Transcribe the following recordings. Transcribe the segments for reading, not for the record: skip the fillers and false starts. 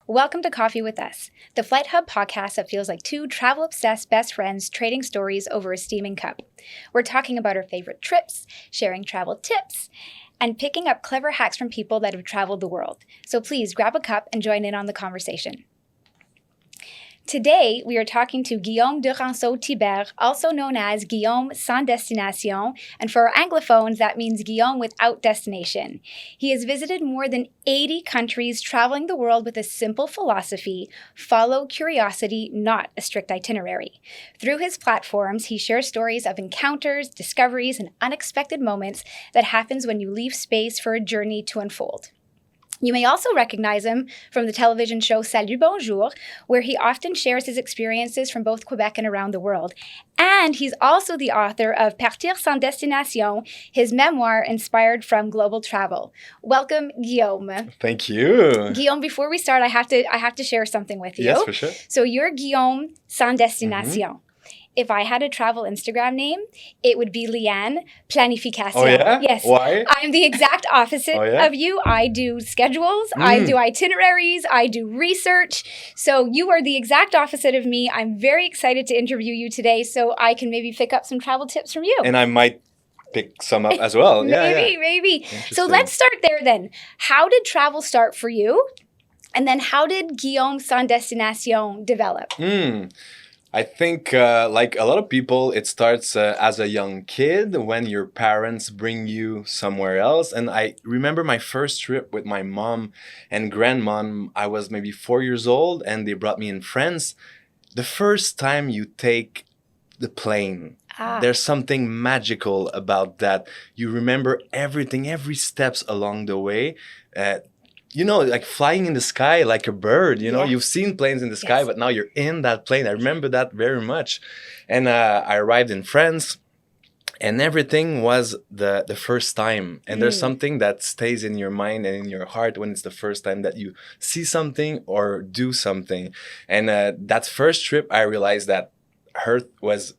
Welcome to Coffee with Us, the FlightHub podcast that feels like two travel-obsessed best friends trading stories over a steaming cup. We're talking about our favorite trips, sharing travel tips, and picking up clever hacks from people that have traveled the world. So please grab a cup and join in on the conversation. Today, we are talking to Guillaume Duranceau-Thibert, also known as Guillaume sans destination, and for our Anglophones, that means Guillaume without destination. He has visited more than 80 countries, traveling the world with a simple philosophy: follow curiosity, not a strict itinerary. Through his platforms, he shares stories of encounters, discoveries, and unexpected moments that happens when you leave space for a journey to unfold. You may also recognize him from the television show Salut, Bonjour, where he often shares his experiences from both Quebec and around the world. And he's also the author of Partir sans destination, his memoir inspired from global travel. Welcome, Guillaume. Thank you. Guillaume, before we start, I have to share something with you. Yes, for sure. So you're Guillaume sans destination. If I had a travel Instagram name, it would be Liane Planification. Oh, yeah? Yes. Why? I'm the exact opposite of you. I do schedules, I do itineraries, I do research. So you are the exact opposite of me. I'm very excited to interview you today so I can maybe pick up some travel tips from you. And I might pick some up as well. Maybe. So let's start there then. How did travel start for you? And then how did Guillaume sans destination develop? I think, like a lot of people, it starts as a young kid when your parents bring you somewhere else. And I remember my first trip with my mom and grandmom. I was maybe 4 years old and they brought me in France. The first time you take the plane, there's something magical about that. You remember everything, every steps along the way. Like flying in the sky like a bird, you've seen planes in the sky, but now you're in that plane. I remember that very much. And I arrived in France and everything was the first time. And there's something that stays in your mind and in your heart when it's the first time that you see something or do something. And that first trip, I realized that Earth was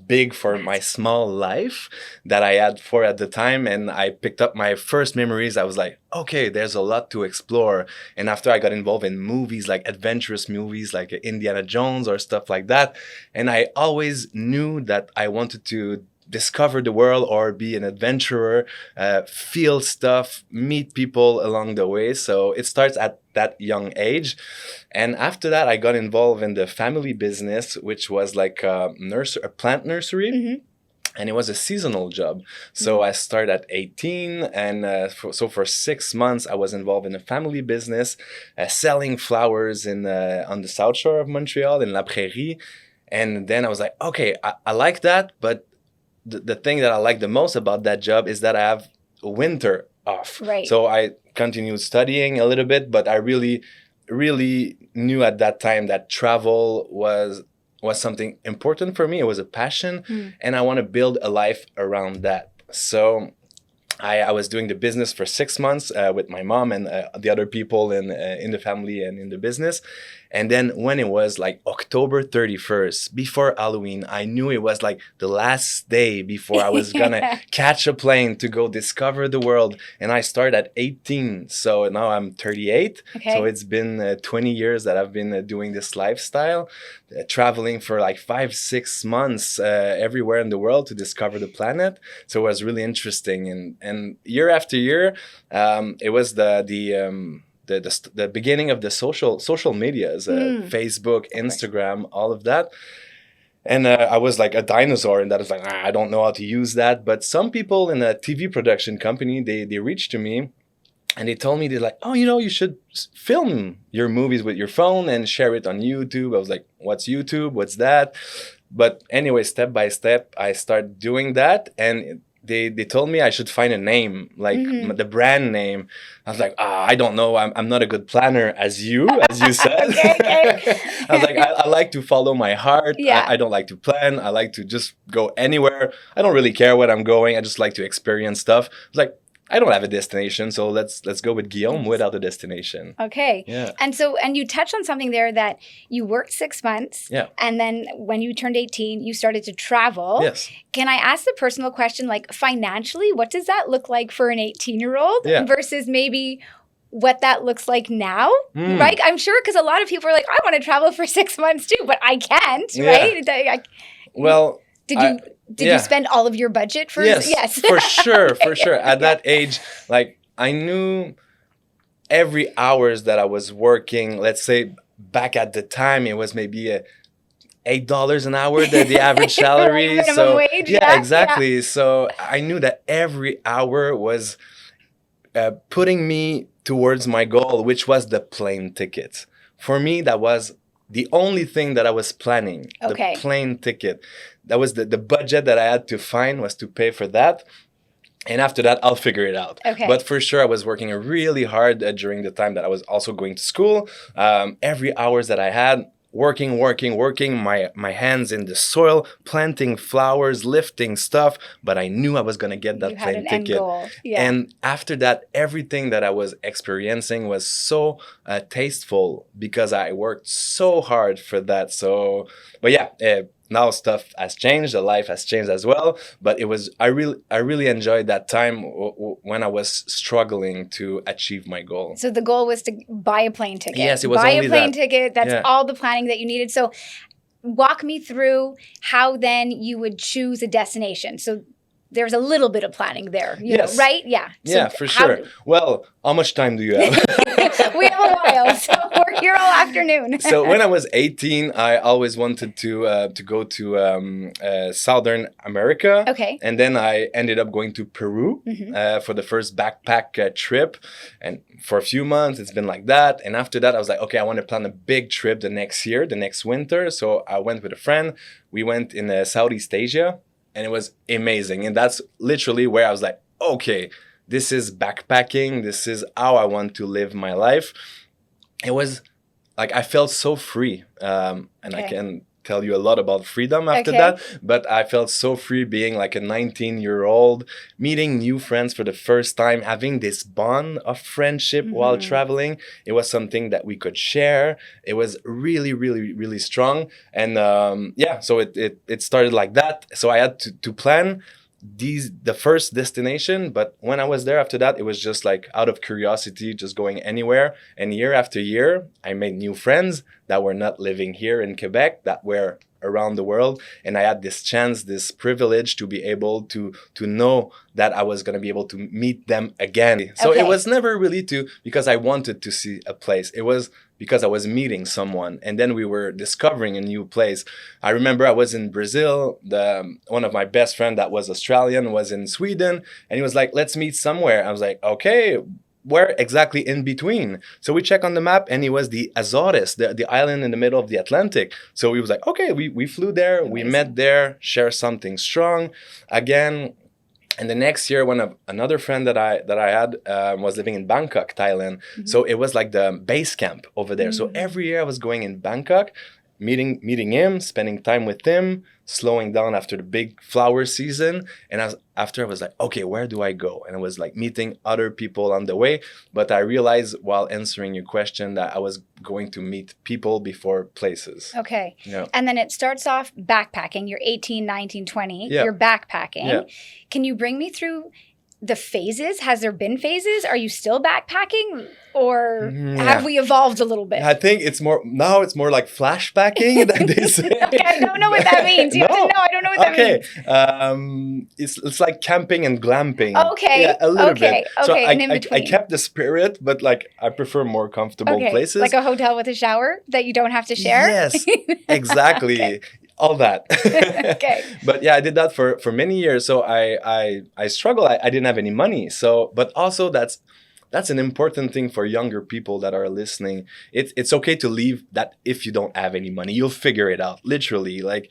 big for my small life that I had for at the time. And I picked up my first memories. I was like, okay, there's a lot to explore. And after I got involved in movies, like adventurous movies, like Indiana Jones or stuff like that. And I always knew that I wanted to discover the world or be an adventurer, feel stuff, meet people along the way. So it starts at that young age. And after that, I got involved in the family business, which was like a plant nursery. And it was a seasonal job. So I started at 18. And for 6 months, I was involved in a family business, selling flowers on the south shore of Montreal, in La Prairie. And then I was like, okay, I like that. But the thing that I like the most about that job is that I have winter off. Right. So I continued studying a little bit, but I really, really knew at that time that travel was something important for me. It was a passion, and I want to build a life around that. So I was doing the business for 6 months with my mom and the other people in the family and in the business. And then when it was like October 31st, before Halloween, I knew it was like the last day before I was going to catch a plane to go discover the world. And I started at 18. So now I'm 38. Okay. So it's been 20 years that I've been doing this lifestyle, traveling for like 5-6 months everywhere in the world to discover the planet. So it was really interesting. And year after year, it was the beginning of the social medias, Facebook, Instagram, all of that. And I was like a dinosaur in that. I was like, I don't know how to use that. But some people in a TV production company, they reached to me and they told me, they're like, oh, you should film your movies with your phone and share it on YouTube. I was like, what's YouTube? What's that? But anyway, step by step, I started doing that. And they told me I should find a name, like the brand name. I was like, I don't know. I'm not a good planner as you said. Okay. I was like, I like to follow my heart. Yeah. I don't like to plan. I like to just go anywhere. I don't really care where I'm going. I just like to experience stuff. I was like, I don't have a destination, so let's go with Guillaume without a destination. Okay. Yeah. And you touched on something there that you worked 6 months. Yeah. And then when you turned 18, you started to travel. Yes. Can I ask the personal question, like financially, what does that look like for an 18-year-old Yeah. versus maybe what that looks like now, Mm. right? I'm sure because a lot of people are like, I want to travel for 6 months too, but I can't, Yeah. right? Well, Did you yeah. you spend all of your budget for? Yes. For sure. At that age, like I knew every hours that I was working. Let's say back at the time, it was maybe $8 an hour, the average salary. Like minimum So wage, yeah, yeah, exactly. So I knew that every hour was putting me towards my goal, which was the plane ticket. For me, that was the only thing that I was planning. Okay. The plane ticket. That was the budget that I had to find was to pay for that. And after that, I'll figure it out. Okay. But for sure, I was working really hard during the time that I was also going to school. Every hours that I had, working, my hands in the soil, planting flowers, lifting stuff. But I knew I was going to get that You had plane an ticket. end goal. Yeah. And after that, everything that I was experiencing was so tasteful because I worked so hard for that. So, but yeah, now stuff has changed, the life has changed as well. But it was I really enjoyed that time when I was struggling to achieve my goal. So the goal was to buy a plane ticket. Yes, it was buy only a plane that. ticket. That's Yeah. all the planning that you needed. So walk me through how then you would choose a destination. So there's a little bit of planning there, you Yes. know, right? Yeah. So Yeah, for sure. Well, how much time do you have? we have a while, so we're here all afternoon. So when I was 18, I always wanted to go to Southern America. Okay. And then I ended up going to Peru for the first backpack trip. And for a few months, it's been like that. And after that, I was like, okay, I want to plan a big trip the next year, the next winter. So I went with a friend. We went in Southeast Asia. And it was amazing. And that's literally where I was like, okay, this is backpacking. This is how I want to live my life. It was like I felt so free. And I can tell you a lot about freedom after that. But I felt so free being like a 19-year-old, meeting new friends for the first time, having this bond of friendship while traveling. It was something that we could share. It was really, really, really strong. And so it started like that. So I had to plan the first destination, but when I was there after that, it was just like out of curiosity, just going anywhere. And year after year, I made new friends that were not living here in Quebec, that were around the world. And I had this chance, this privilege to be able to know that I was going to be able to meet them again. So it was never really because I wanted to see a place. It was because I was meeting someone, and then we were discovering a new place. I remember I was in Brazil. One of my best friend that was Australian was in Sweden, and he was like, let's meet somewhere. I was like, okay, where exactly in between? So we check on the map, and it was the Azores, the island in the middle of the Atlantic. So we was like, okay, we flew there, we met there, share something strong. Again, and the next year, another friend that I had was living in Bangkok, Thailand. So it was like the base camp over there. So every year I was going in Bangkok, meeting him, spending time with him, slowing down after the big flower season. And after I was like, okay, where do I go? And I was like meeting other people on the way. But I realized while answering your question that I was going to meet people before places. Okay. Yeah. And then it starts off backpacking. You're 18, 19, 20. Yeah. You're backpacking. Yeah. Can you bring me through the phases? Has there been phases? Are you still backpacking? Or have we evolved a little bit? I think it's more like flashbacking than they say. Okay, I don't know what that means. You have to know. I don't know what that means. It's like camping and glamping. Okay. Yeah, a little bit. So Okay. And in between. I kept the spirit, but like I prefer more comfortable places. Like a hotel with a shower that you don't have to share? Yes, exactly. All that. Okay. But yeah, I did that for many years. So I struggled. I didn't have any money. So, but also that's an important thing for younger people that are listening. It's okay to leave that if you don't have any money. You'll figure it out. Literally, like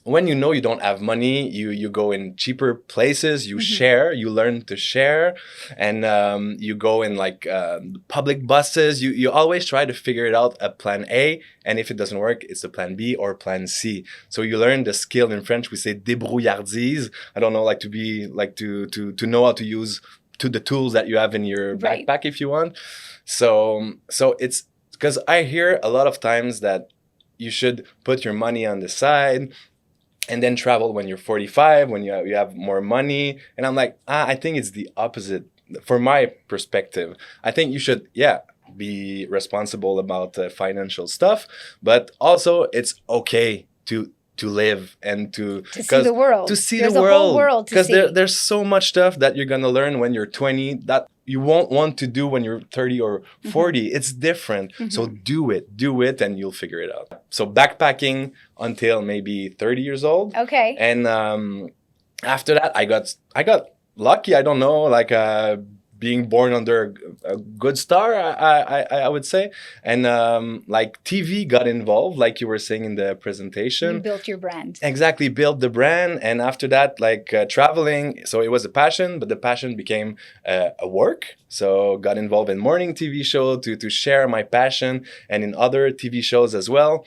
when you know you don't have money, you go in cheaper places, you share, you learn to share, and you go in like public buses. You always try to figure it out at plan A, and if it doesn't work, it's a plan B or plan C. So you learn the skill. In French we say débrouillardise. I don't know, like to know how to use the tools that you have in your backpack if you want. So it's because I hear a lot of times that you should put your money on the side and then travel when you're 45, when you have more money. And I'm like, I think it's the opposite. from my perspective, I think you should, yeah, be responsible about financial stuff, but also it's okay to live and to see the world. To see There's the a world. whole world to Because see. there's so much stuff that you're gonna learn when you're 20 that you won't want to do when you're 30 or 40. It's different. So do it, and you'll figure it out. So backpacking until maybe 30 years old. Okay. And after that, I got lucky. I don't know, like being born under a good star, I would say. And like TV got involved, like you were saying in the presentation. You built your brand. Exactly, built the brand. And after that, like traveling. So it was a passion, but the passion became a work. So got involved in morning TV show to share my passion, and in other TV shows as well.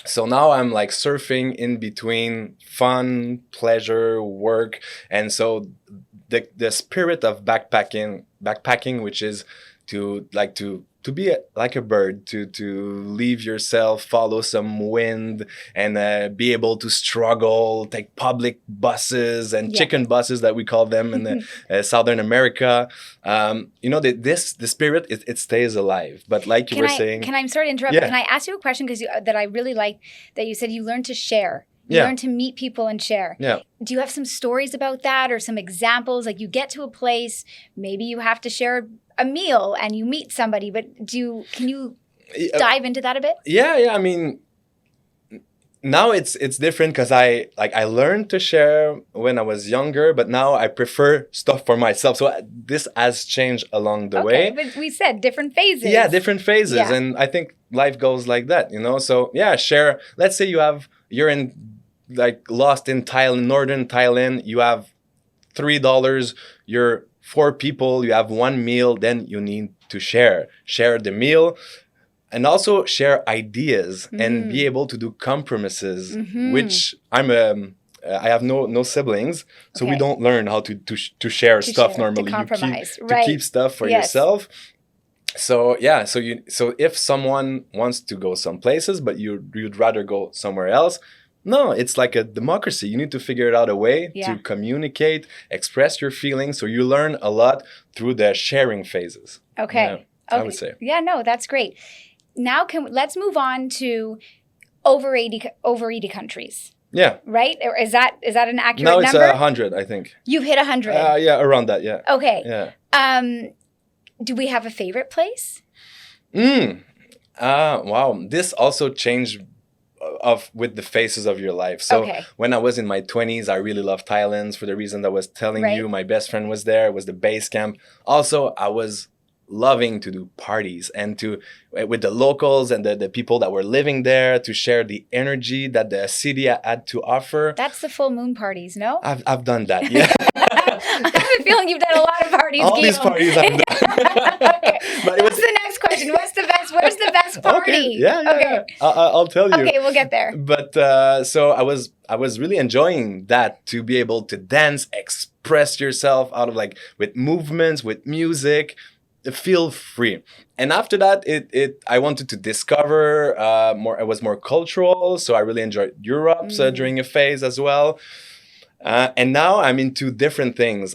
So now I'm like surfing in between fun, pleasure, work. And so the spirit of backpacking, which is to be like a bird, to leave yourself, follow some wind, and be able to struggle, take public buses and chicken buses that we call them in the Southern America. The spirit, it stays alive. But like you were saying, I'm sorry to interrupt. But can I ask you a question that I really like that you said you learned to share. You learn to meet people and share. Yeah. Do you have some stories about that or some examples? Like you get to a place, maybe you have to share a meal and you meet somebody, but can you dive into that a bit? Yeah. I mean, now it's different because I learned to share when I was younger, but now I prefer stuff for myself. So this has changed along the way. But we said different phases. Yeah, different phases. Yeah. And I think life goes like that, So yeah, share. Let's say you're in lost in Thailand, northern Thailand, you have $3, you're 4 people, you have 1 meal, then you need to share the meal, and also share ideas and be able to do compromises, which I have no siblings, so we don't learn how to share stuff normally. To compromise, to keep stuff for yourself. So yeah, so if someone wants to go some places, but you'd rather go somewhere else, no, it's like a democracy. You need to figure out a way to communicate, express your feelings. So you learn a lot through the sharing phases. Okay. I would say. Yeah, no, that's great. Now let's move on to over 80 countries. Yeah. Right? Or is that an accurate number? Now it's 100, I think. You've hit 100. Yeah, around that. Yeah. Okay. Yeah. Do we have a favorite place? Wow. This also changed with the phases of your life. So when I was in my 20s, I really loved Thailand for the reason that I was telling you. My best friend was there. It was the base camp. Also, I was loving to do parties and with the locals and the people that were living there, to share the energy that the city had to offer. That's the full moon parties, no? I've done that, yeah. I have a feeling you've done a lot of parties, All Guillaume. these parties I've done. Okay. What's the next question? Where's the best party? Okay. Yeah. I'll tell you. Okay, we'll get there. But so I was really enjoying that, to be able to dance, express yourself out of with movements, with music, feel free. And after that, I wanted to discover more. It was more cultural, so I really enjoyed Europe during a phase as well. And now I'm into different things.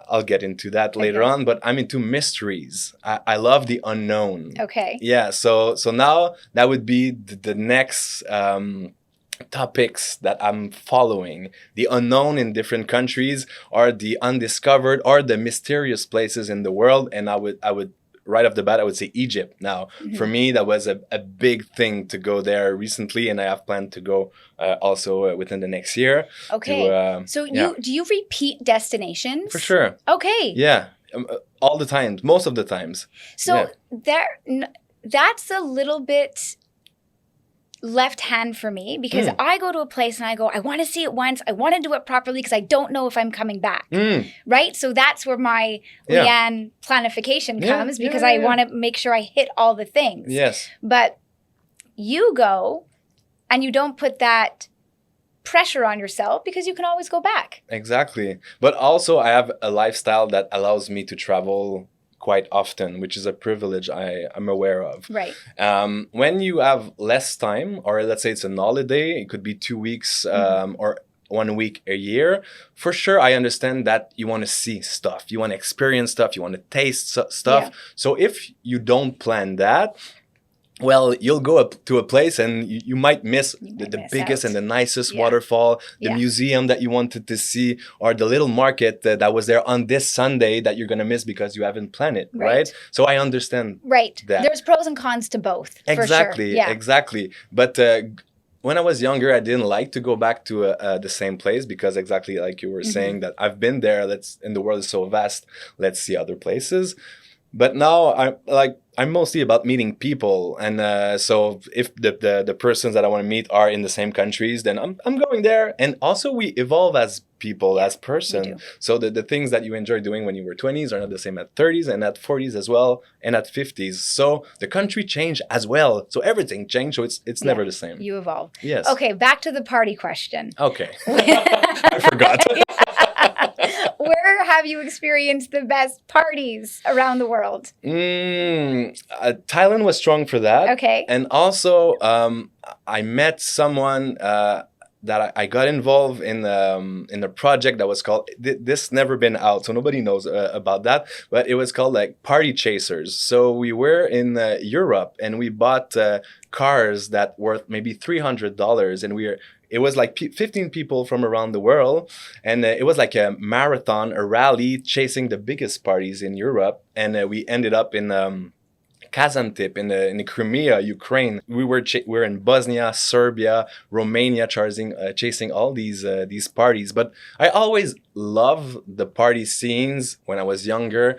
I'll get into that later on, but I'm into mysteries. I love the unknown. Okay. Yeah. So now that would be the next topics that I'm following: the unknown in different countries, or the undiscovered, or the mysterious places in the world. And I would right off the bat, I would say Egypt. Now, for me, that was a big thing to go there recently, and I have planned to go also within the next year. Okay. Do you repeat destinations? For sure. Okay. Yeah. All the time. Most of the times. So that's a little bit left hand for me, because I go to a place and I go, I want to see it once. I want to do it properly because I don't know if I'm coming back. Right? So that's where my Leanne planification comes, because I want to make sure I hit all the things. Yes. But you go and you don't put that pressure on yourself, because you can always go back. Exactly. But also I have a lifestyle that allows me to travel quite often, which is a privilege I'm aware of. Right. When you have less time, or let's say it's an holiday, it could be 2 weeks or 1 week a year. For sure, I understand that you want to see stuff, you want to experience stuff, you want to taste stuff. Yeah. So if you don't plan that, well, you'll go up to a place and you might miss the miss biggest out. and the nicest Yeah. waterfall, the Yeah. museum that you wanted to see, or the little market that was there on this Sunday that you're going to miss because you haven't planned it, right? So I understand Right. that. There's pros and cons to both. Exactly, for sure. Yeah. exactly. But when I was younger, I didn't like to go back to the same place because exactly like you were saying, that I've been there. And the world is so vast. Let's see other places. But now I'm mostly about meeting people, and so if the persons that I want to meet are in the same countries, then I'm going there. And also we evolve as people, as person. So the things that you enjoy doing when you were 20s are not the same at 30s and at 40s as well, and at 50s. So the country changed as well. So everything changed. So it's never the same. You evolve. Yes. Okay, back to the party question. Okay. I forgot. Where have you experienced the best parties around the world? Thailand was strong for that. Okay. And also, I met someone that I got involved in a project that was called, this never been out, so nobody knows about that, but it was called like Party Chasers. So we were in Europe and we bought cars that worth maybe $300, and it was like 15 people from around the world, and it was like a marathon, a rally chasing the biggest parties in Europe, and we ended up in Kazantip in the Crimea, Ukraine. We were in Bosnia, Serbia, Romania, chasing all these parties. But I always loved the party scenes when I was younger,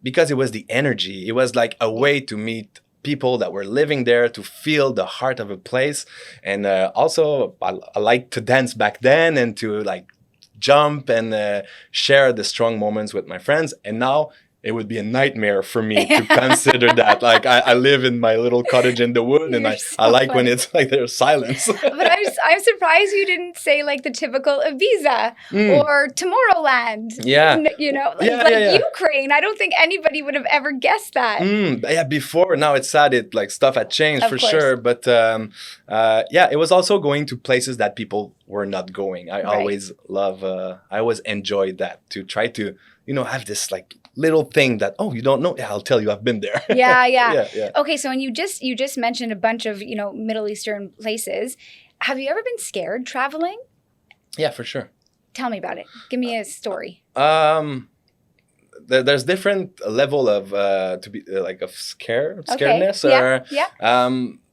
because it was the energy. It was like a way to meet people that were living there, to feel the heart of a place. And also I liked to dance back then and to like jump and share the strong moments with my friends. And now it would be a nightmare for me to consider that. Like I live in my little cottage in the wood, and I like when it's like there's silence. But I'm surprised you didn't say like the typical Ibiza or Tomorrowland. Yeah. You know, Yeah. Ukraine. I don't think anybody would have ever guessed that. Yeah, before. Now it's sad. Stuff had changed Of for course. sure. But it was also going to places that people were not going. I always I always enjoyed that, to try to, have this like little thing that, you don't know. Yeah, I'll tell you, I've been there. Yeah. Yeah. Okay, so when you just mentioned a bunch of, Middle Eastern places. Have you ever been scared traveling? Yeah, for sure. Tell me about it. Give me a story. There's different level of of scaredness. Okay.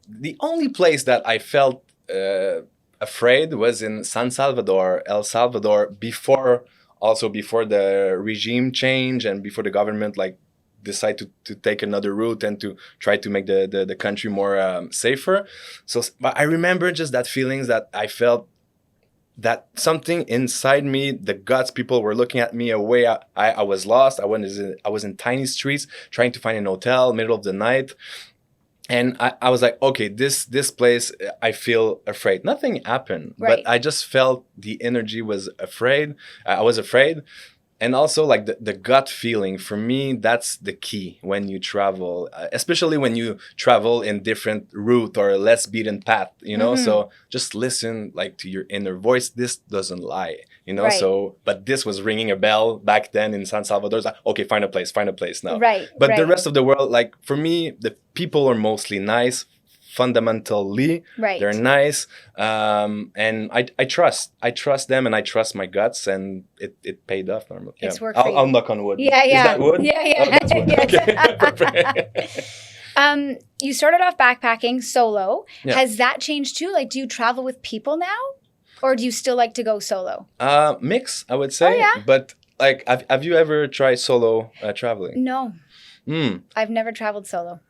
The only place that I felt afraid was in San Salvador, El Salvador, before the regime change and before the government decide to take another route and to try to make the country more safer. So, but I remember just that feelings that I felt, that something inside me, the guts, people were looking at me away. I was lost. I was in tiny streets trying to find an hotel, middle of the night. And I was like, okay, this place, I feel afraid. Nothing happened, right. But I just felt the energy was afraid. I was afraid. And also the gut feeling, for me, that's the key when you travel, especially when you travel in different route or less beaten path, So just listen to your inner voice. This doesn't lie, Right. So, but this was ringing a bell back then in San Salvador. It's like, okay, find a place now. Right. But right. the rest of the world, for me, the people are mostly nice. Fundamentally, right. They're nice, and I trust them, and I trust my guts, and it paid off. Normally, it's worked. I'll knock on wood. Yeah. Is that wood? Yeah. Oh, that's wood. Yes. Okay, perfect. You started off backpacking solo. Yeah. Has that changed too? Do you travel with people now, or do you still like to go solo? Mix, I would say. Oh, yeah? But have you ever tried solo traveling? No. I've never traveled solo.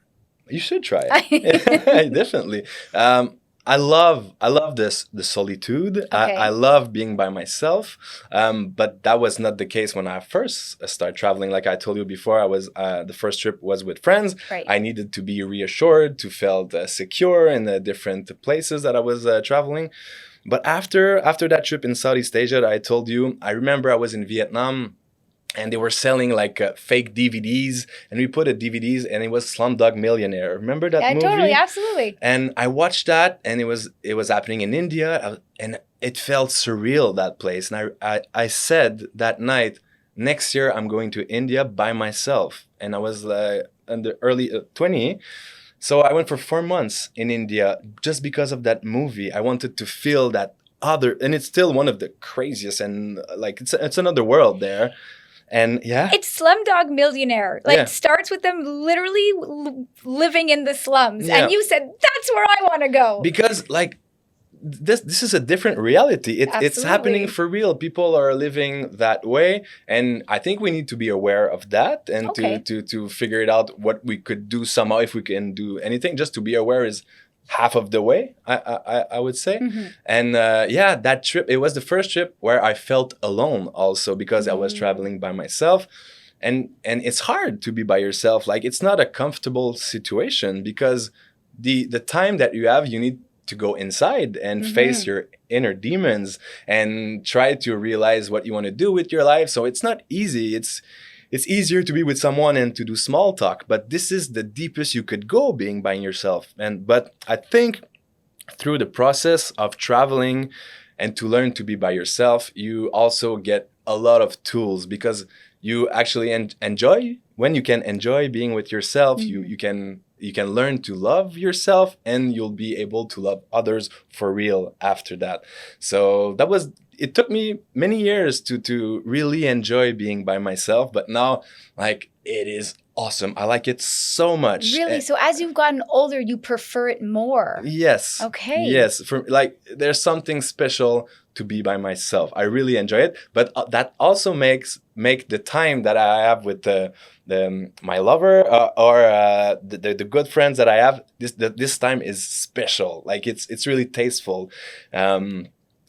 You should try it. Definitely. I love the solitude. Okay. I love being by myself. But that was not the case when I first started traveling. Like I told you before, I was the first trip was with friends. Right. I needed to be reassured, to feel secure in the different places that I was traveling. But after that trip in Southeast Asia that I told you, I remember I was in Vietnam. And they were selling fake DVDs, and we put DVDs, and it was Slumdog Millionaire. Remember that movie? Totally, absolutely. And I watched that, and it was happening in India, and it felt surreal, that place. And I said that night, next year I'm going to India by myself. And I was in the early 20. So I went for 4 months in India just because of that movie. I wanted to feel that other, and it's still one of the craziest, and like it's another world there. And yeah, It's Slumdog Millionaire. Like, Yeah. it starts with them literally living in the slums. Yeah. And you said, that's where I want to go. because like this is a different reality. It's happening Absolutely. for real. People are living that way, and I think we need to be aware of that, and Okay. to figure it out, what we could do somehow, if we can do anything. Just to be aware is half of the way, I would say. Mhm. And yeah, that trip, it was the first trip where I felt alone also, because I was traveling by myself. And it's hard to be by yourself. Like, it's not a comfortable situation, because the time that you have, you need to go inside and face your inner demons and try to realize what you want to do with your life. So it's not easy. It's easier to be with someone and to do small talk, but this is the deepest you could go, being by yourself. But I think through the process of traveling and to learn to be by yourself, you also get a lot of tools, because you actually enjoy, when you can enjoy being with yourself, you can learn to love yourself, and you'll be able to love others for real after that. So it took me many years to really enjoy being by myself, but now, like, it is awesome. I like it so much. Really? So as you've gotten older, you prefer it more? Yes. Okay. Yes. For like, there's something special to be by myself. I really enjoy it, but that also make the time that I have with my lover, or the good friends that I have. This time is special. Like, it's really tasteful.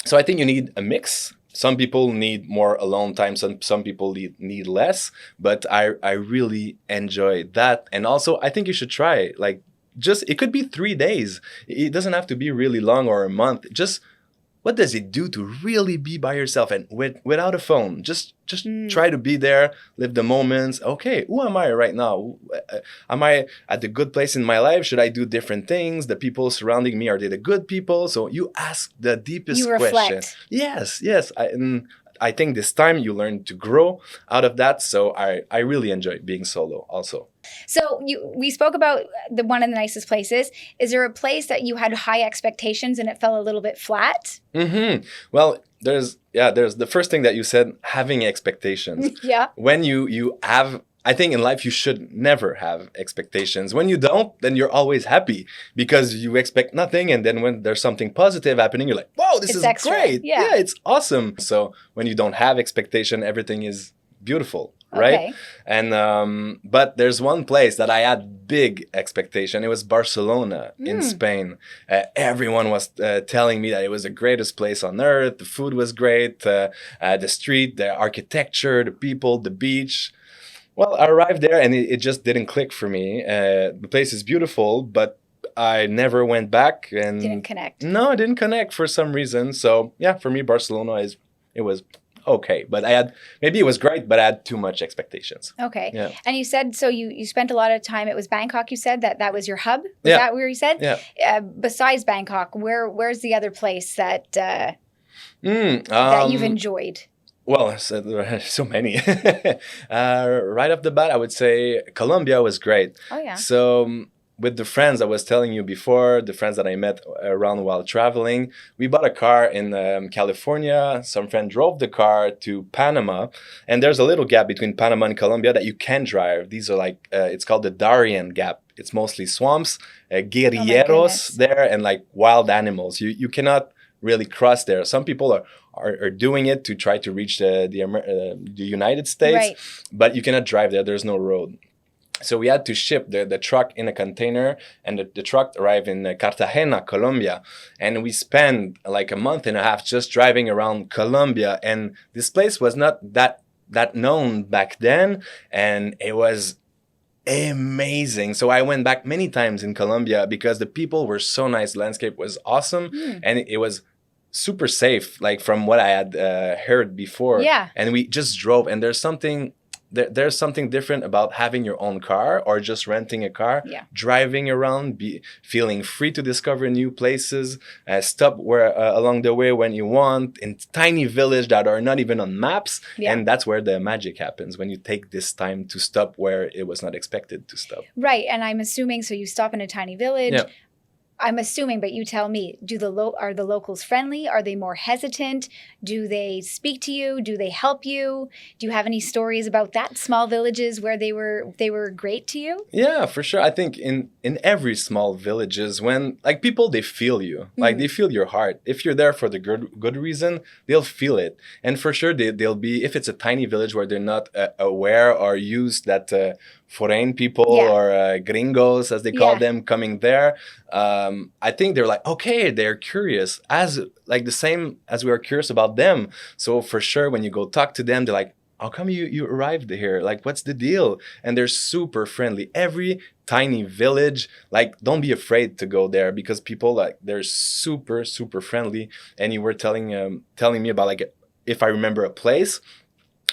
So I think you need a mix. Some people need more alone time. Some people need less. But I really enjoy that. And also, I think you should try. Like, it could be 3 days. It doesn't have to be really long, or a month. Just, what does it do to really be by yourself, and without a phone? Just try to be there, live the moments. Okay, who am I right now? Am I at the good place in my life? Should I do different things? The people surrounding me, are they the good people? So you ask the deepest You question. reflect. Yes. I think this time you learn to grow out of that. So I really enjoy being solo also. So we spoke about one of the nicest places. Is there a place that you had high expectations and it fell a little bit flat? Well, there's the first thing that you said, having expectations. Yeah. When you have, I think in life you should never have expectations. When you don't, then you're always happy, because you expect nothing, and then when there's something positive happening, you're like, whoa, this It's is extra. great. Yeah. It's awesome. So when you don't have expectation, everything is beautiful. Right. Okay. And but there's one place that I had big expectation. It was Barcelona in Spain. Everyone was telling me that it was the greatest place on earth. The food was great. The street, the architecture, the people, the beach. Well, I arrived there, and it just didn't click for me. The place is beautiful, but I never went back. And Didn't connect. No, I didn't connect for some reason. So yeah, for me, Barcelona it was okay, but maybe it was great, but I had too much expectations. Okay. Yeah. And you said, so you spent a lot of time, it was Bangkok, you said, that was your hub? Was Yeah. that where you said? Yeah. Besides Bangkok, where's the other place that that That you've enjoyed? Well, so many. Right off the bat, I would say Colombia was great. Oh, yeah. So with the friends I was telling you before, the friends that I met around while traveling, we bought a car in California. Some friend drove the car to Panama, and there's a little gap between Panama and Colombia that you can drive. These are like, it's called the Darien Gap. It's mostly swamps, guerrilleros goodness. there, and like wild animals. You cannot really cross there. Some people are doing it to try to reach the United States, Right. but you cannot drive there. There's no road. So we had to ship the truck in a container, and the truck arrived in Cartagena, Colombia. And we spent like a month and a half just driving around Colombia. And this place was not that known back then, and it was amazing. So I went back many times in Colombia because the people were so nice. The landscape was awesome, and it was super safe, like from what I had heard before. Yeah. And we just drove, and there's something there's something different about having your own car or just renting a car, Yeah. driving around, feeling free to discover new places, stop where along the way when you want, in tiny village that are not even on maps. Yeah. And that's where the magic happens, when you take this time to stop where it was not expected to stop. Right. And I'm assuming, so you stop in a tiny village. Yeah. I'm assuming, but you tell me, are the locals friendly? Are they more hesitant? Do they speak to you? Do they help you? Do you have any stories about that, small villages where they were great to you? Yeah, for sure. I think in every small villages, when like people, they feel you, like they feel your heart. If you're there for the good reason, they'll feel it. And for sure, they'll be, if it's a tiny village where they're not aware or used that foreign people or gringos, as they call them, coming there, I think they're like, okay, they're curious, as like the same as we are curious about them. So for sure, when you go talk to them, they're like, how come you arrived here? Like, what's the deal? And they're super friendly. Every tiny village, like, don't be afraid to go there, because people, like, they're super, super friendly. And you were telling me about, like, if I remember a place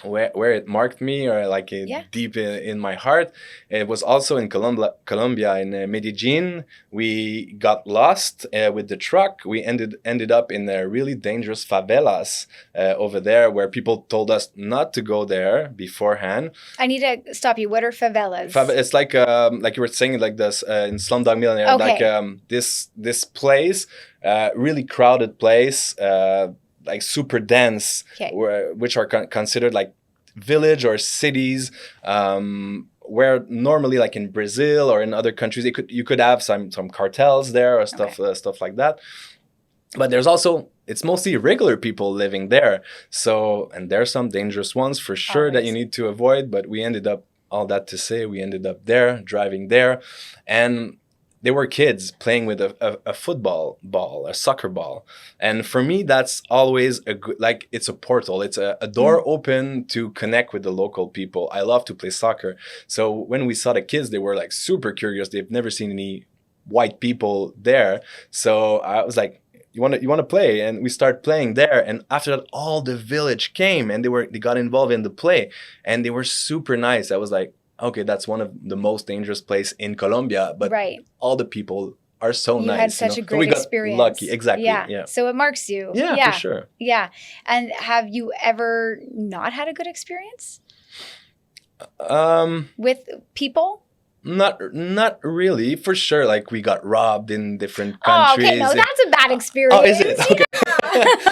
where it marked me, or like deep in my heart. It was also in Colombia, in Medellin. We got lost with the truck. We ended up in really dangerous favelas over there, where people told us not to go there beforehand. I need to stop you. What are favelas? It's like you were saying, like this in Slumdog Millionaire, like this place, really crowded place. Like super dense, which are considered like village or cities, where normally, like in Brazil or in other countries, you could have some cartels there or stuff like that. But there's also, it's mostly regular people living there. So, and there's some dangerous ones for sure that you need to avoid. But we ended up, all that to say, we ended up there, driving there, and they were kids playing with a football ball, a soccer ball. And for me, that's always a good, like, it's a portal. It's a door open to connect with the local people. I love to play soccer. So when we saw the kids, they were like super curious. They've never seen any white people there. So I was like, you want to play? And we started playing there. And after that, all the village came and they got involved in the play, and they were super nice. I was like, okay, that's one of the most dangerous place in Colombia, but all the people are so nice. You had such a great experience. Lucky, exactly. Yeah. So it marks you. Yeah, for sure. Yeah. And have you ever not had a good experience? With people? Not really, for sure. Like, we got robbed in different countries. Oh, okay, no, that's a bad experience. Oh, is it? Okay.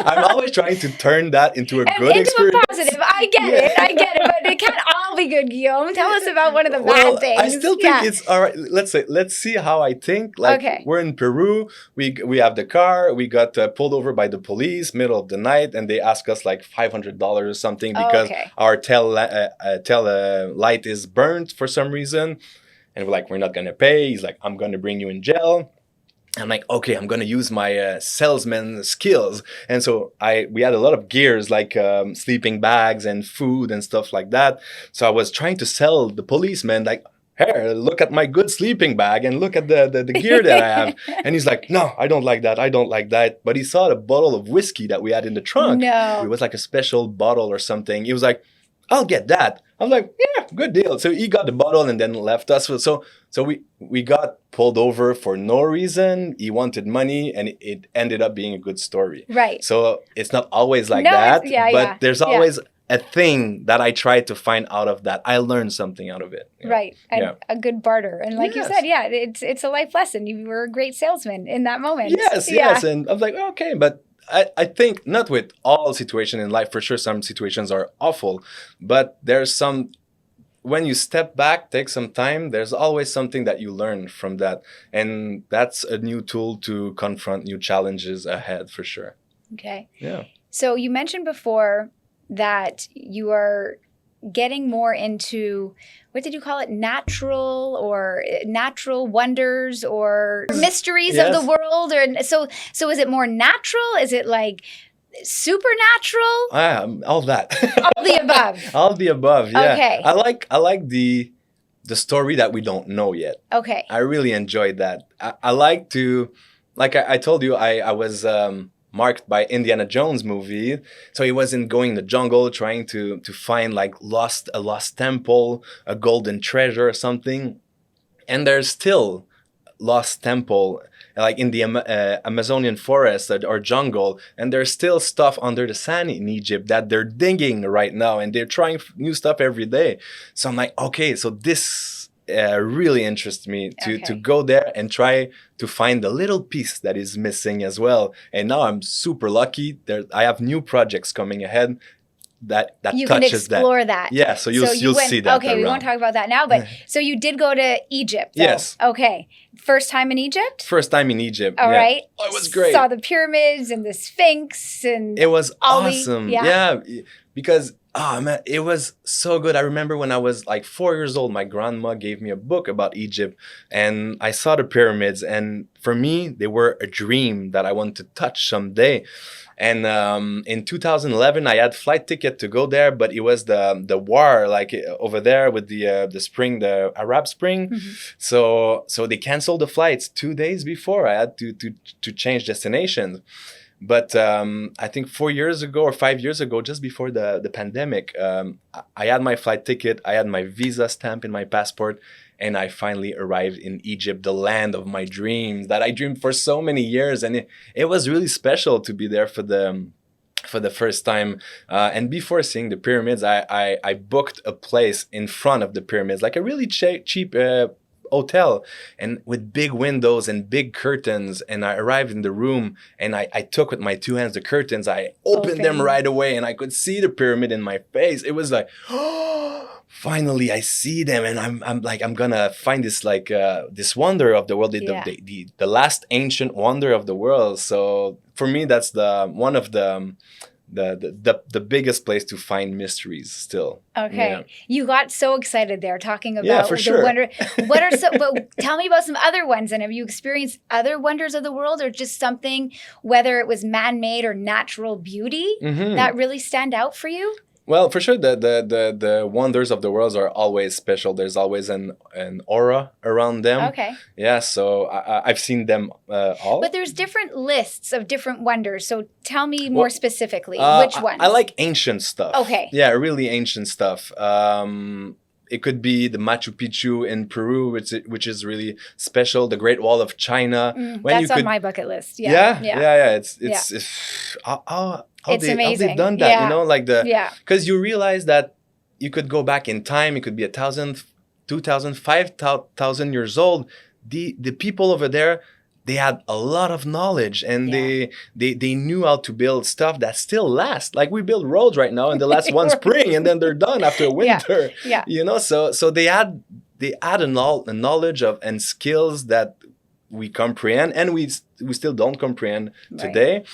I'm always trying to turn that into a good experience. Into a positive. I get it, but it can't all be good, Guillaume. Tell us about one of the bad things. I still think it's all right. Let's see how I think. Like, we're in Peru. We have the car. We got pulled over by the police middle of the night, and they asked us like $500 or something because our tail light is burnt for some reason. And we're like, we're not going to pay. He's like, I'm going to bring you in jail. I'm like, okay, I'm going to use my salesman skills. And so we had a lot of gears, like sleeping bags and food and stuff like that. So I was trying to sell the policeman, like, here, look at my good sleeping bag and look at the gear that I have. And he's like, no, I don't like that. I don't like that. But he saw the bottle of whiskey that we had in the trunk. No. It was like a special bottle or something. He was like, I'll get that. I was like, yeah, good deal. So he got the bottle and then left us. So we got pulled over for no reason. He wanted money, and it ended up being a good story. Right. So it's not always like that. But there's always a thing that I try to find out of that. I learned something out of it. Right. And a good barter. And like you said, it's a life lesson. You were a great salesman in that moment. Yes. And I was like, okay, but I think not with all situations in life. For sure, some situations are awful, but there's some, when you step back, take some time, there's always something that you learn from that. And that's a new tool to confront new challenges ahead, for sure. Okay. Yeah. So you mentioned before that you are getting more into, what did you call it? Natural wonders or mysteries of the world? Or so is it more natural? Is it like supernatural? All that. All the above. All the above. Yeah. Okay. I like the story that we don't know yet. Okay. I really enjoyed that. I like to, like I told you, I was marked by Indiana Jones movie. So he wasn't going in the jungle trying to find like a lost temple, a golden treasure or something. And there's still lost temple like in the Amazonian forest or jungle, and there's still stuff under the sand in Egypt that they're digging right now, and they're trying new stuff every day. So I'm like, okay, so this really interests me to go there and try to find the little piece that is missing as well. And now I'm super lucky. I have new projects coming ahead that you touches can explore that. Yeah, so you'll see that. Okay, we won't talk about that now, but so you did go to Egypt, though. Yes. Okay. First time in Egypt? First time in Egypt. All right. Oh, it was great. Saw the pyramids and the Sphinx and it was all awesome. Yeah, because oh man, it was so good. I remember when I was like 4 years old, my grandma gave me a book about Egypt, and I saw the pyramids, and for me, they were a dream that I want to touch someday. And in 2011, I had flight ticket to go there, but it was the war like over there with the spring, the Arab Spring. So they canceled the flights 2 days before. I had to change destinations. But I think 4 years ago or 5 years ago, just before the pandemic, I had my flight ticket, I had my visa stamp in my passport, and I finally arrived in Egypt, the land of my dreams that I dreamed for so many years. And it was really special to be there for the first time. And before seeing the pyramids, I booked a place in front of the pyramids, like a really cheap hotel, and with big windows and big curtains. And I arrived in the room, and I took with my two hands the curtains. I opened them right away, and I could see the pyramid in my face. It was like, oh, finally I see them, and I'm like, I'm gonna find this like this wonder of the world, the last ancient wonder of the world. So for me, that's one of the biggest place to find mysteries still. Okay. Yeah. You got so excited there talking about the wonder. What are but tell me about some other ones, and have you experienced other wonders of the world, or just something, whether it was man-made or natural beauty, that really stand out for you? Well, for sure, the wonders of the world are always special. There's always an aura around them. Okay. Yeah, so I've seen them all. But there's different lists of different wonders. So tell me more specifically, which ones? I like ancient stuff. Okay. Yeah, really ancient stuff. It could be the Machu Picchu in Peru, which is really special. The Great Wall of China. That's on my bucket list. Yeah. It's amazing. How they've done that, you know, like because you realize that you could go back in time. It could be 1,000, 2,000, 5,000 years old. The people over there, they had a lot of knowledge, and they knew how to build stuff that still lasts. Like we build roads right now, and they last one spring, and then they're done after winter. Yeah. You know, so they had a knowledge of and skills that we comprehend, and we still don't comprehend today.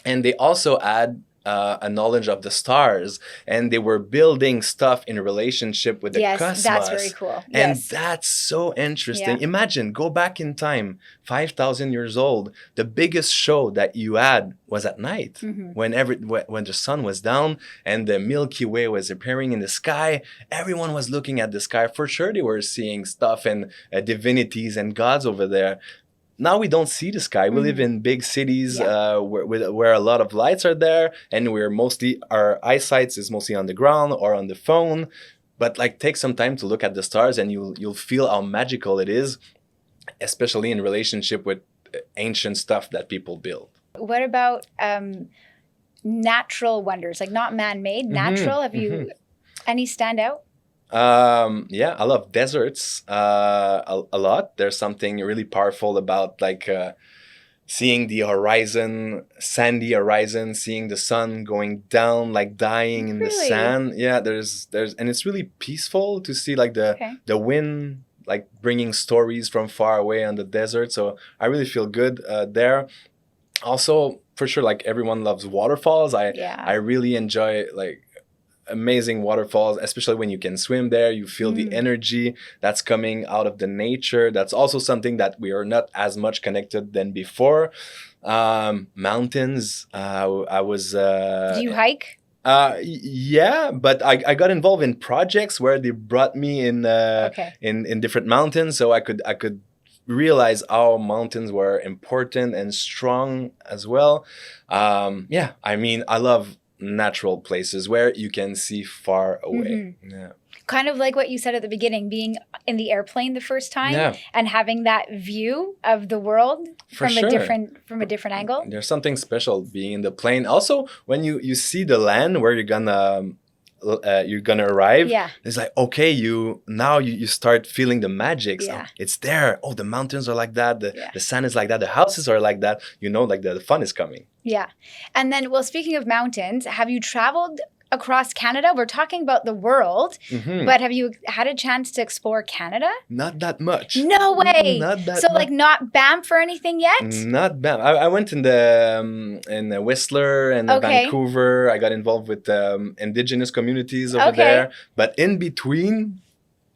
And they also add a knowledge of the stars, and they were building stuff in relationship with the cosmos. That's very cool. And that's so interesting. Yeah. Imagine, go back in time, 5,000 years old. The biggest show that you had was at night, when the sun was down and the Milky Way was appearing in the sky. Everyone was looking at the sky. For sure, they were seeing stuff and divinities and gods over there. Now we don't see the sky. We live in big cities where a lot of lights are there, and our eyesight is mostly on the ground or on the phone. But like, take some time to look at the stars, and you'll feel how magical it is, especially in relationship with ancient stuff that people build. What about natural wonders, like not man-made, natural? Have you any stand out? I love deserts a lot. There's something really powerful about like seeing the horizon, sandy horizon, seeing the sun going down, like dying in the sand. Yeah, there's and it's really peaceful to see like the wind like bringing stories from far away on the desert. So I really feel good there. Also, for sure, like everyone loves waterfalls. I really enjoy like amazing waterfalls, especially when you can swim there. You feel the energy that's coming out of the nature. That's also something that we are not as much connected than before. Mountains. I was. Do you hike? Yeah, but I got involved in projects where they brought me in different mountains, so I could realize how mountains were important and strong as well. Yeah, I mean, I love natural places where you can see far away. Yeah. Kind of like what you said at the beginning, being in the airplane the first time and having that view of the world from a different angle. There's something special being in the plane. Also, when you see the land where you're gonna arrive, it's like, okay, you start feeling the magic. So it's there. Oh, the mountains are like that. The sun is like that. The houses are like that. Like the fun is coming. Yeah. And then, well, speaking of mountains, have you traveled across Canada? We're talking about the world, but have you had a chance to explore Canada? Not that much. No way. Not that so much. Like not Banff or anything yet? Not Banff. I went in the Whistler and Vancouver. I got involved with indigenous communities over there, but in between,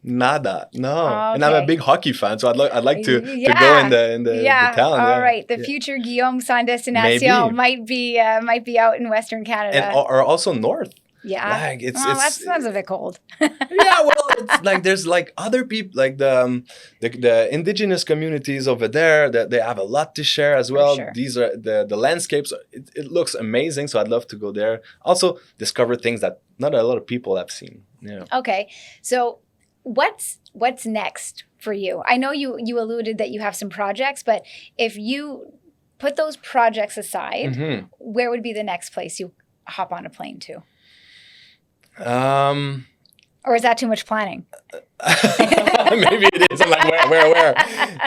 nada. No. And I'm a big hockey fan, so I'd like to go in the town. All right. The future Guillaume sans destination might be out in Western Canada. Or also north. Yeah. Like that sounds a bit cold. Yeah, well, it's like there's like other people, like the indigenous communities over there, that they have a lot to share as well. Sure. These are the landscapes. It looks amazing, so I'd love to go there. Also discover things that not a lot of people have seen. Yeah. Okay. So what's next for you? I know you alluded that you have some projects, but if you put those projects aside, where would be the next place you hop on a plane to? Or is that too much planning? Maybe it is. I'm like, where?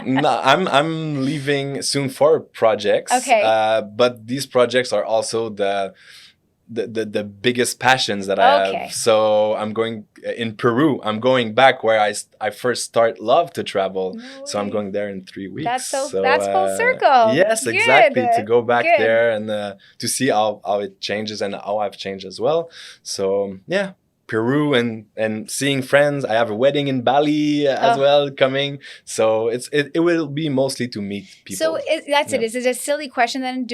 No, I'm leaving soon for projects. Okay. But these projects are also the biggest passions that I have. So I'm going in Peru. I'm going back where I first love to travel. No so I'm going there in 3 weeks. That's full circle. Yes, good. Exactly. To go back there and to see how it changes and how I've changed as well. So yeah. Peru and seeing friends. I have a wedding in Bali as well coming. So it will be mostly to meet people. So that's it. Is it a silly question then?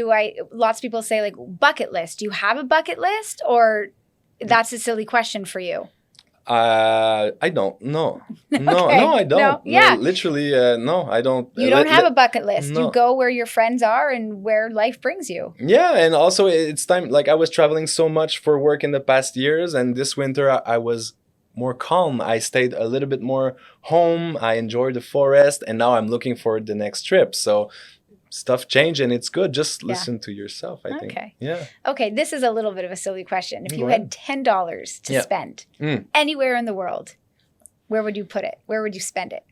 Lots of people say like bucket list. Do you have a bucket list or that's a silly question for you? I don't. No, I don't. No, yeah. No, literally, no, I don't. You don't have a bucket list. No. You go where your friends are and where life brings you. Yeah, and also it's time. Like I was traveling so much for work in the past years, and this winter I was more calm. I stayed a little bit more home. I enjoyed the forest, and now I'm looking for the next trip. So stuff change and it's good. Just listen to yourself, I think. Yeah. Okay, this is a little bit of a silly question. If you had $10 to spend anywhere in the world, where would you put it? Where would you spend it?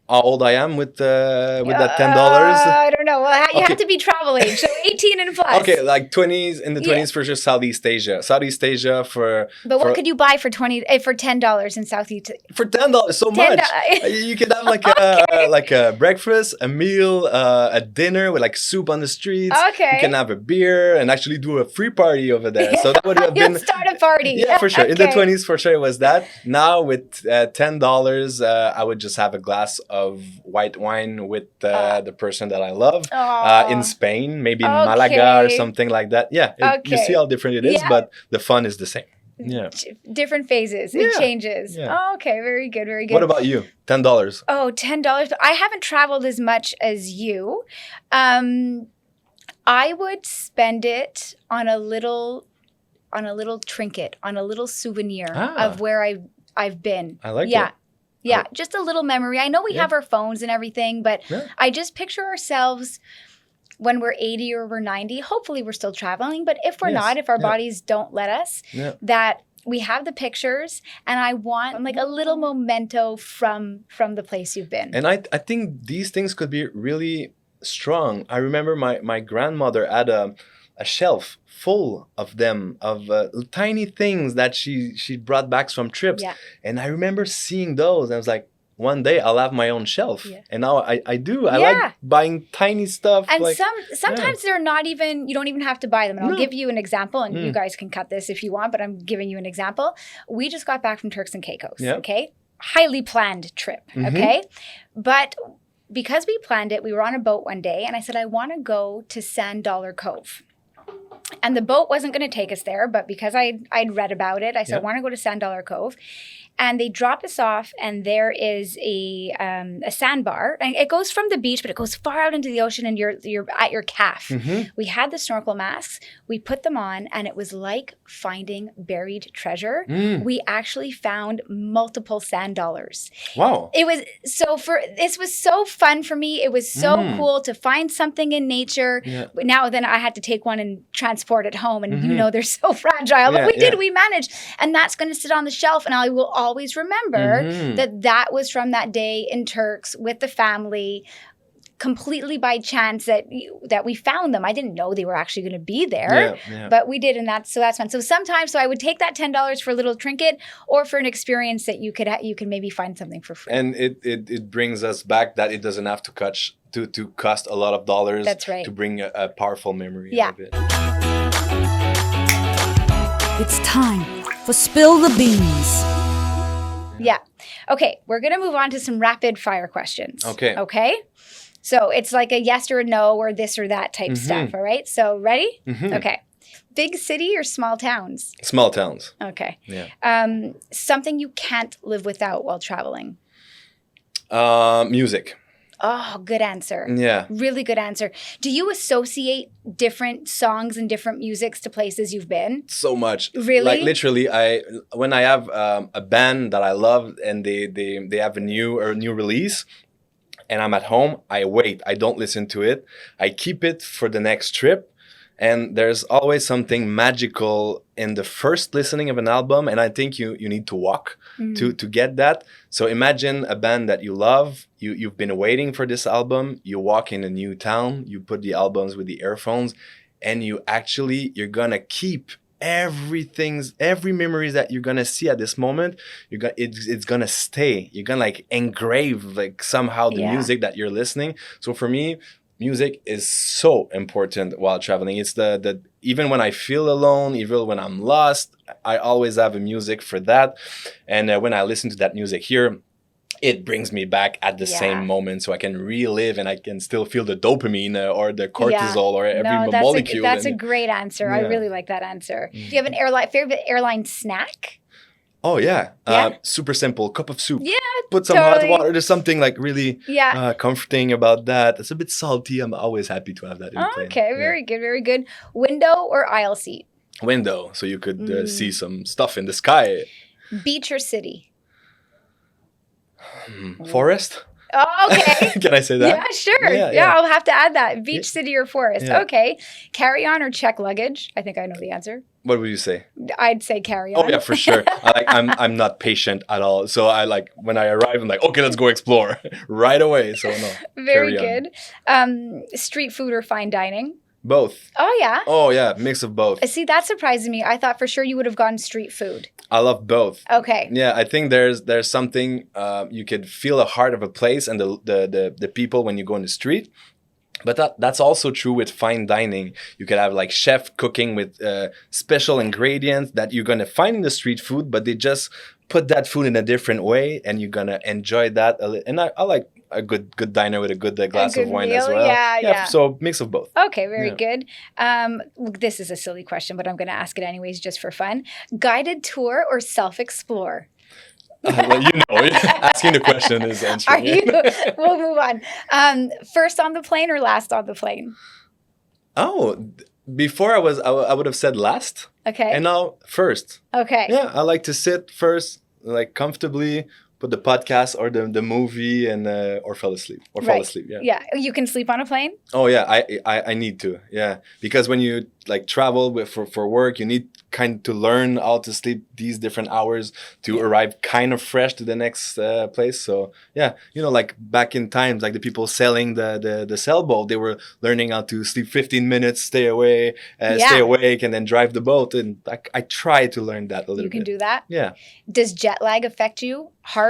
How old I am with that $10? I don't know. Well, you have to be travel age, so 18 and plus. Okay, like 20s, in the 20s for sure, Southeast Asia. Southeast Asia for... But what could you buy for $10 in Southeast? For $10, so much. You could have like a breakfast, a meal, a dinner with like soup on the streets. Okay. You can have a beer and actually do a free party over there. So that would have been... You'd start a party. Yeah, for sure. In the 20s, for sure, it was that. Now with $10, I would just have a glass of white wine with the person that I love in Spain, maybe in Malaga or something like that. Yeah, you see how different it is, but the fun is the same. Yeah, different phases. It changes. Yeah. Oh, okay, very good, very good. What about you? $10. Oh, $10. I haven't traveled as much as you. I would spend it on a little trinket, on a little souvenir of where I've been. I like it. Yeah, just a little memory. I know we have our phones and everything, but I just picture ourselves when we're 80 or we're 90. Hopefully we're still traveling, but if we're not, if our bodies don't let us, that we have the pictures and I want like a little memento from the place you've been. And I think these things could be really strong. I remember my grandmother had a shelf full of them, of tiny things that she brought back from trips. Yeah. And I remember seeing those. And I was like, one day I'll have my own shelf. Yeah. And now I do. I like buying tiny stuff. And sometimes they're not even, you don't even have to buy them. And I'll give you an example, and you guys can cut this if you want, but I'm giving you an example. We just got back from Turks and Caicos, okay? Highly planned trip, okay? But because we planned it, we were on a boat one day, and I said, I want to go to Sand Dollar Cove. And the boat wasn't going to take us there, but because I'd read about it, I said, I want to go to Sand Dollar Cove. and they drop us off, and there is a sandbar, and it goes from the beach, but it goes far out into the ocean, and you're at your calf. We had the snorkel masks. We put them on, and it was like finding buried treasure. We actually found multiple sand dollars. Wow. This was so fun for me. It was so cool to find something in nature. Yeah. Now then I had to take one and transport it home, and they're so fragile, but we managed. And that's going to sit on the shelf, and I will always remember that was from that day in Turks with the family, completely by chance that we found them. I didn't know they were actually going to be there, but we did, and that's fun. So sometimes, I would take that $10 for a little trinket or for an experience that you can maybe find something for free. And it brings us back that it doesn't have to cost a lot of dollars. That's right. To bring a powerful memory out of it. It's time for Spill the Beans. Yeah. Okay, we're going to move on to some rapid fire questions. Okay? So it's like a yes or a no or this or that type stuff, all right? So ready? Okay. Big city or small towns? Small towns. Okay. Yeah. Something you can't live without while traveling? Music. Oh, good answer. Yeah. Really good answer. Do you associate different songs and different musics to places you've been? So much. Really? Like literally, when I have a band that I love and they have a new release, and I'm at home, I wait. I don't listen to it. I keep it for the next trip. And there's always something magical in the first listening of an album. And I think you need to walk to get that. So imagine a band that you love. You've been waiting for this album. You walk in a new town. You put the albums with the earphones. And you're going to keep every memories that you're gonna see at this moment. It's gonna stay. You're gonna like engrave like somehow the music that you're listening. So for me, music is so important while traveling. It's the even when I feel alone, even when I'm lost, I always have a music for that. And when I listen to that music here, it brings me back at the same moment, so I can relive and I can still feel the dopamine or the cortisol or every molecule. That's a great answer. I really like that answer. Do you have an favorite airline snack? Oh, yeah. Super simple. Cup of soup. Yeah, put some hot water. There's something like really Yeah. comforting about that. It's a bit salty. I'm always happy to have that in plane. Okay, very good, very good. Window or aisle seat? Window, so you could see some stuff in the sky. Beach or city? Forest? Oh, okay. Can I say that? Yeah, sure. Yeah, I'll have to add that. Beach, city, or forest. Yeah. Okay. Carry-on or check luggage? I think I know the answer. What would you say? I'd say carry-on. Oh yeah, for sure. I'm not patient at all. So I like when I arrive, I'm like, okay, let's go explore right away. So no. Very good. Street food or fine dining? Both. Oh yeah. Oh yeah, mix of both. See, that surprises me. I thought for sure you would have gone street food. I love both. Okay. Yeah, I think there's something you could feel the heart of a place and the people when you go in the street. But that's also true with fine dining. You could have like chef cooking with special ingredients that you're gonna find in the street food, but they just put that food in a different way, and you're gonna enjoy that. And I like a good diner with a good glass of wine meal. as well. Yeah. So mix of both. Okay, very good. This is a silly question, but I'm going to ask it anyways just for fun. Guided tour or self-explore? Asking the question is answering. We'll move on. First on the plane or last on the plane? Oh, before I would have said last. Okay. And now first. Okay. Yeah, I like to sit first, like comfortably, put the podcast or the movie and or fall asleep. Yeah. You can sleep on a plane? Oh yeah, I need to. Yeah, because when you like travel for work, you need kind of to learn how to sleep these different hours to arrive kind of fresh to the next place. So yeah, like back in times, like the people sailing the sailboat, they were learning how to sleep 15 minutes, stay awake, and then drive the boat. And I try to learn that a little bit. You can do that? Yeah. Does jet lag affect you hard?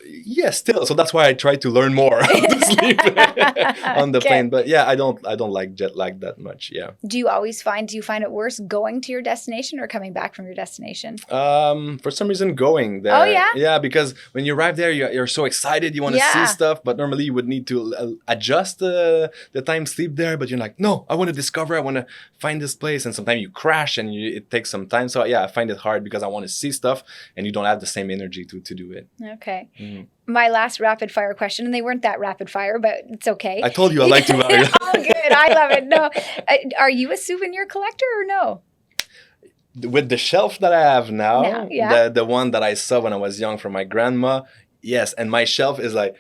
Yeah, still. So that's why I try to learn more how to sleep on the Okay. plane. But yeah, I don't like jet lag that much. Yeah. Do you find it worse going to your destination or coming back from your destination? For some reason, going there. Oh, yeah? Yeah, because when you arrive there, you're so excited, you want to Yeah. see stuff, but normally you would need to adjust the time sleep there. But you're like, no, I want to discover, I want to find this place, and sometimes you crash, and it takes some time. So yeah, I find it hard because I want to see stuff, and you don't have the same energy to do it. Okay. Mhm. My last rapid fire question, and they weren't that rapid fire, but it's okay. I told you I like to. Oh, good. I love it. No, are you a souvenir collector or no? With the shelf that I have now, yeah. the one that I saw when I was young from my grandma, yes, and my shelf is like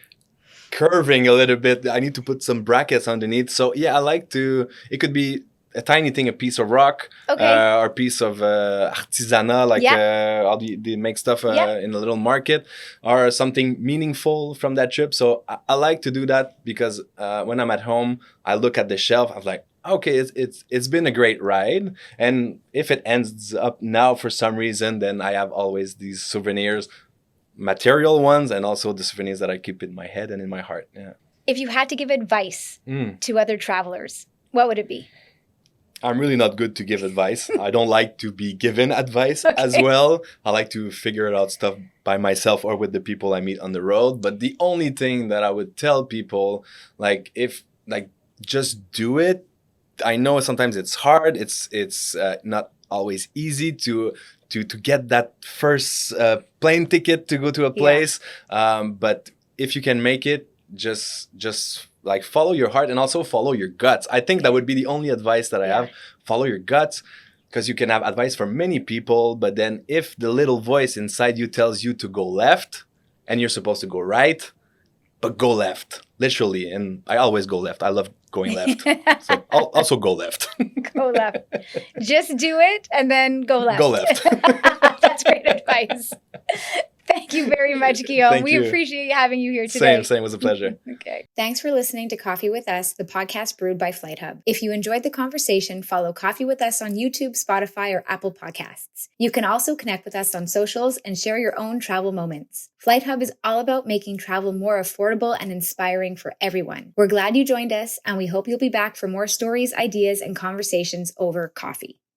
curving a little bit. I need to put some brackets underneath. So yeah, I like to. It could be a tiny thing, a piece of rock, Okay. or a piece of artisanal, like how they make stuff in a little market, or something meaningful from that trip. So I like to do that because when I'm at home, I look at the shelf. I'm like, okay, it's been a great ride, and if it ends up now for some reason, then I have always these souvenirs, material ones, and also the souvenirs that I keep in my head and in my heart. Yeah. If you had to give advice Mm. to other travelers, what would it be? I'm really not good to give advice. I don't like to be given advice as well. I like to figure out stuff by myself or with the people I meet on the road. But the only thing that I would tell people, just do it. I know sometimes it's hard. It's not always easy to get that first plane ticket to go to a place. But if you can make it, just like follow your heart and also follow your guts. I think that would be the only advice that I have. Follow your guts, because you can have advice from many people, but then if the little voice inside you tells you to go left and you're supposed to go right, but go left, literally. And I always go left. I love going left. So I'll also go left. Go left. Just do it and then go left. Go left. That's great advice. Thank you very much, Guillaume. Thank we you. appreciate having you here today. Same. It was a pleasure. Okay. Thanks for listening to Coffee with Us, the podcast brewed by FlightHub. If you enjoyed the conversation, follow Coffee with Us on YouTube, Spotify, or Apple Podcasts. You can also connect with us on socials and share your own travel moments. FlightHub is all about making travel more affordable and inspiring for everyone. We're glad you joined us, and we hope you'll be back for more stories, ideas, and conversations over coffee.